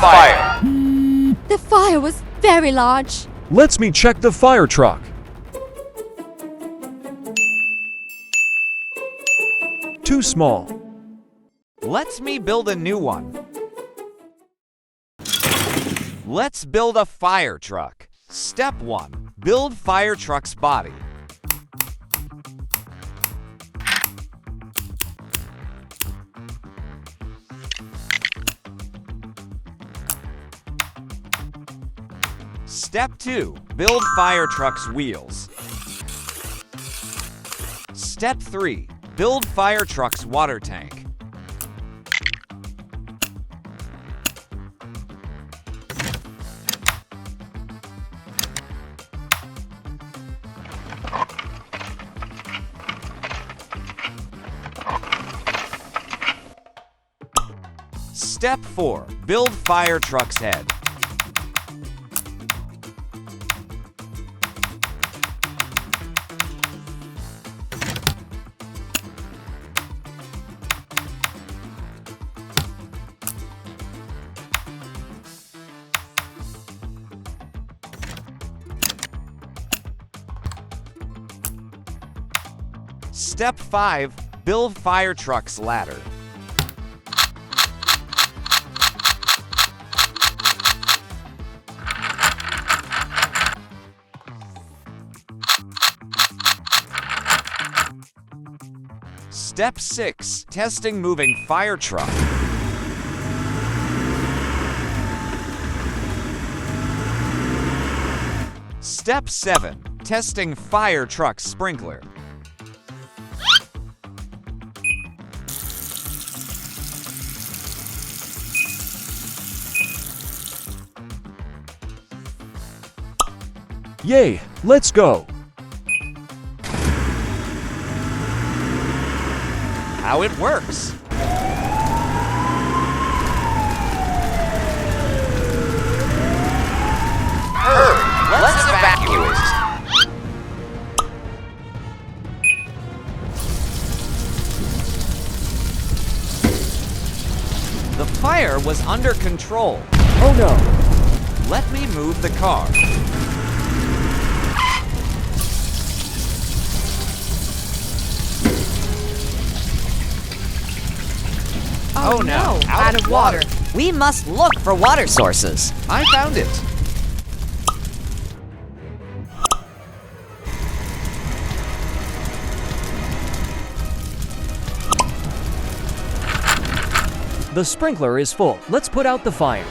fire. The fire was very large. Let's me check the fire truck. Too small. Let's me build a new one. Let's build a fire truck. Step 1. Build fire truck's body. Step 2. Build fire truck's wheels. Step 3. Build fire truck's water tank. Step 4. Build fire truck's head. Step 5. Build fire truck's ladder. Step 6. Testing moving fire truck. Step 7. Testing fire truck sprinkler. Yay, let's go. How it works. Let's evacuate. The fire was under control. Oh no. Let me move the car. Oh no, out of water. We must look for water sources. I found it. The sprinkler is full. Let's put out the fire.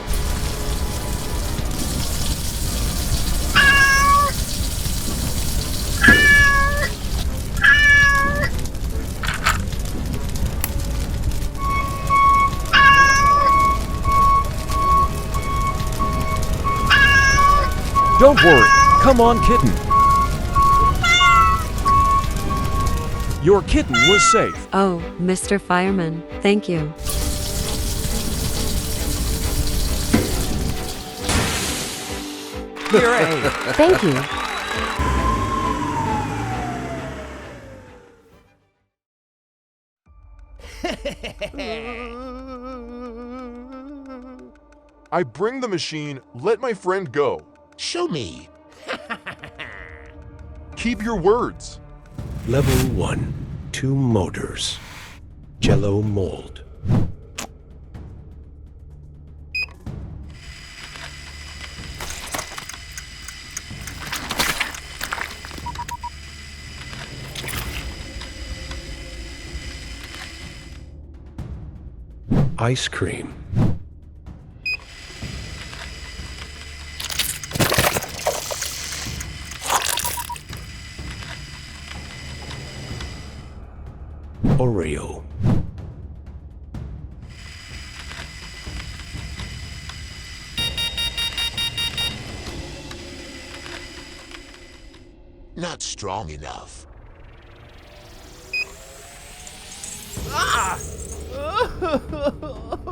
Don't worry. Come on, kitten. Your kitten was safe. Oh, Mr. Fireman, thank you. Hooray. Thank you. I bring the machine, let my friend go. Show me. Keep your words. Level 1. 2 motors. Jello mold. Ice cream. Oreo. Not strong enough.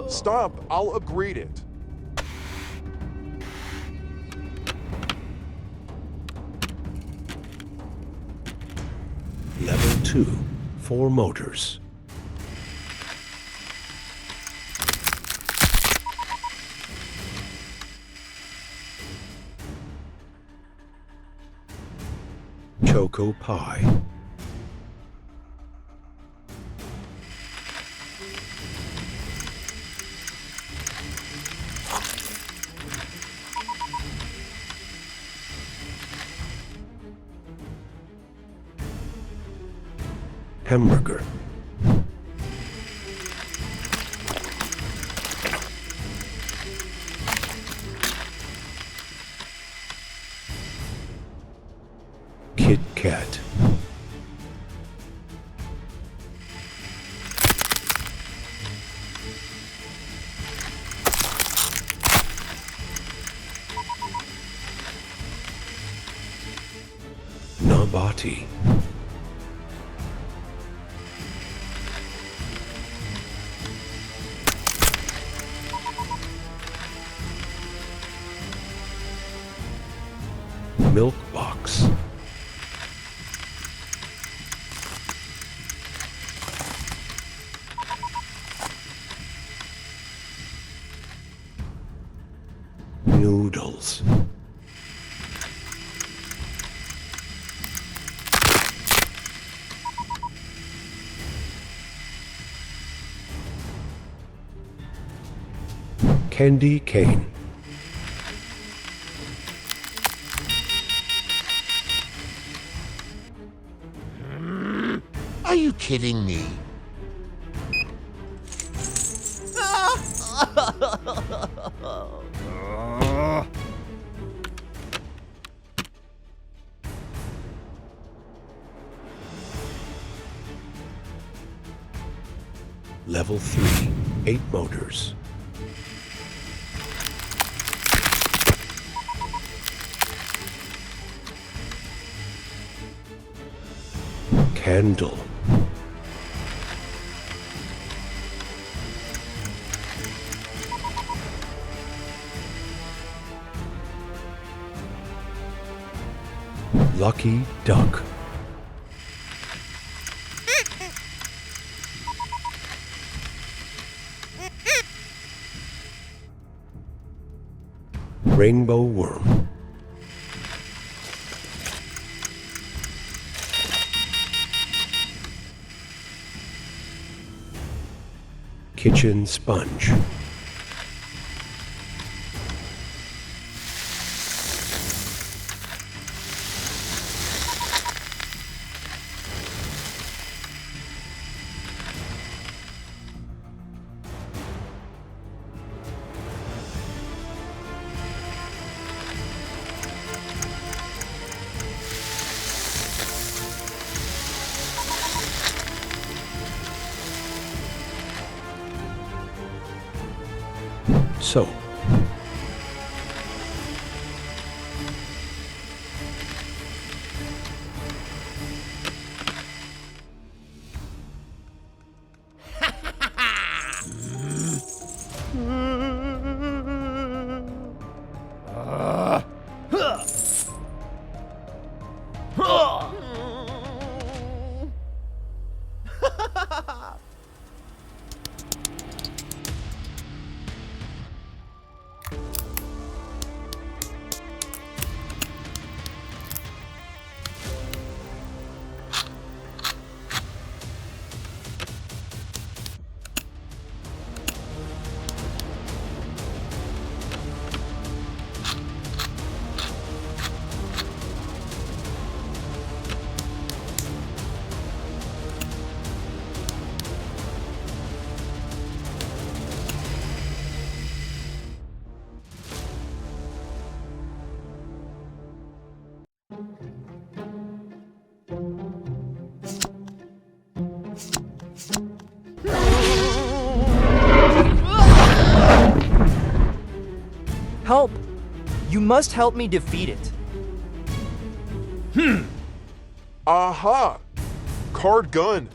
Stop, I'll upgrade it. Level 2. 4 motors. Choco Pie. Hamburger. Kit Kat. Nabati. Milk box. Noodles. Candy cane. Are you kidding me? Level 3. 8 motors. Candle. Lucky Duck. Rainbow worm. Kitchen sponge. Soap. Help! You must help me defeat it. Aha! Card gun.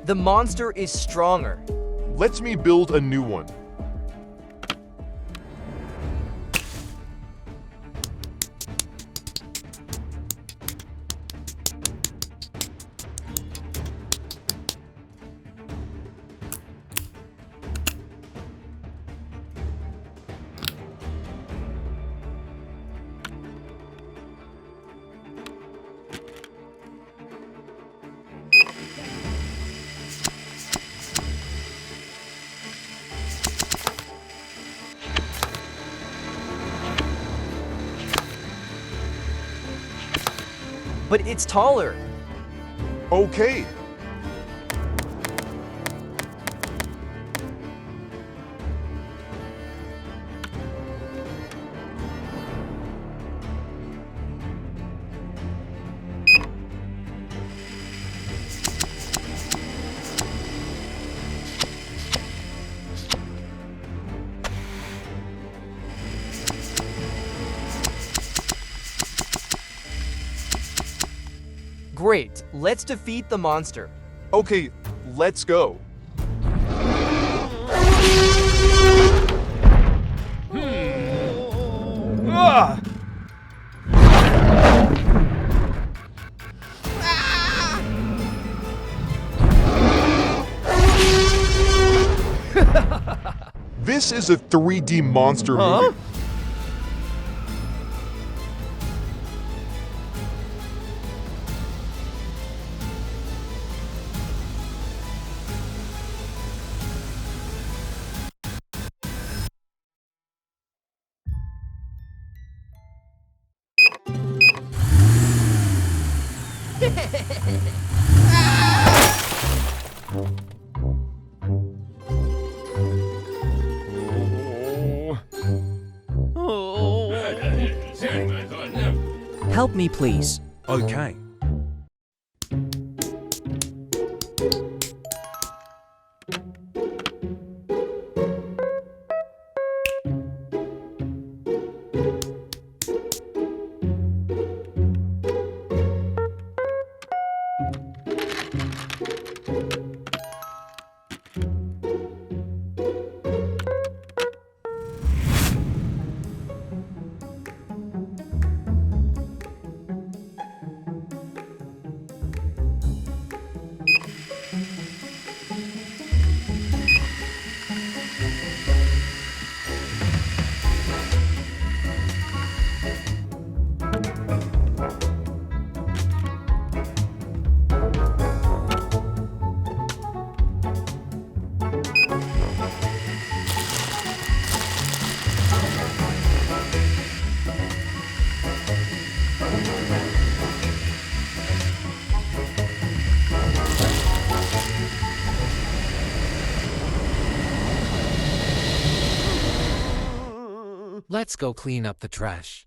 The monster is stronger. Let me build a new one. But it's taller. Okay. Great, let's defeat the monster. Okay, let's go. This is a 3D monster movie. Help me, please. Okay. Let's go clean up the trash.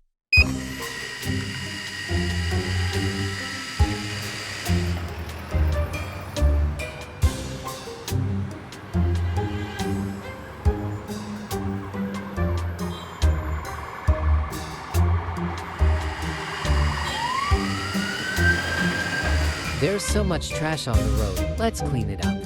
There's so much trash on the road. Let's clean it up.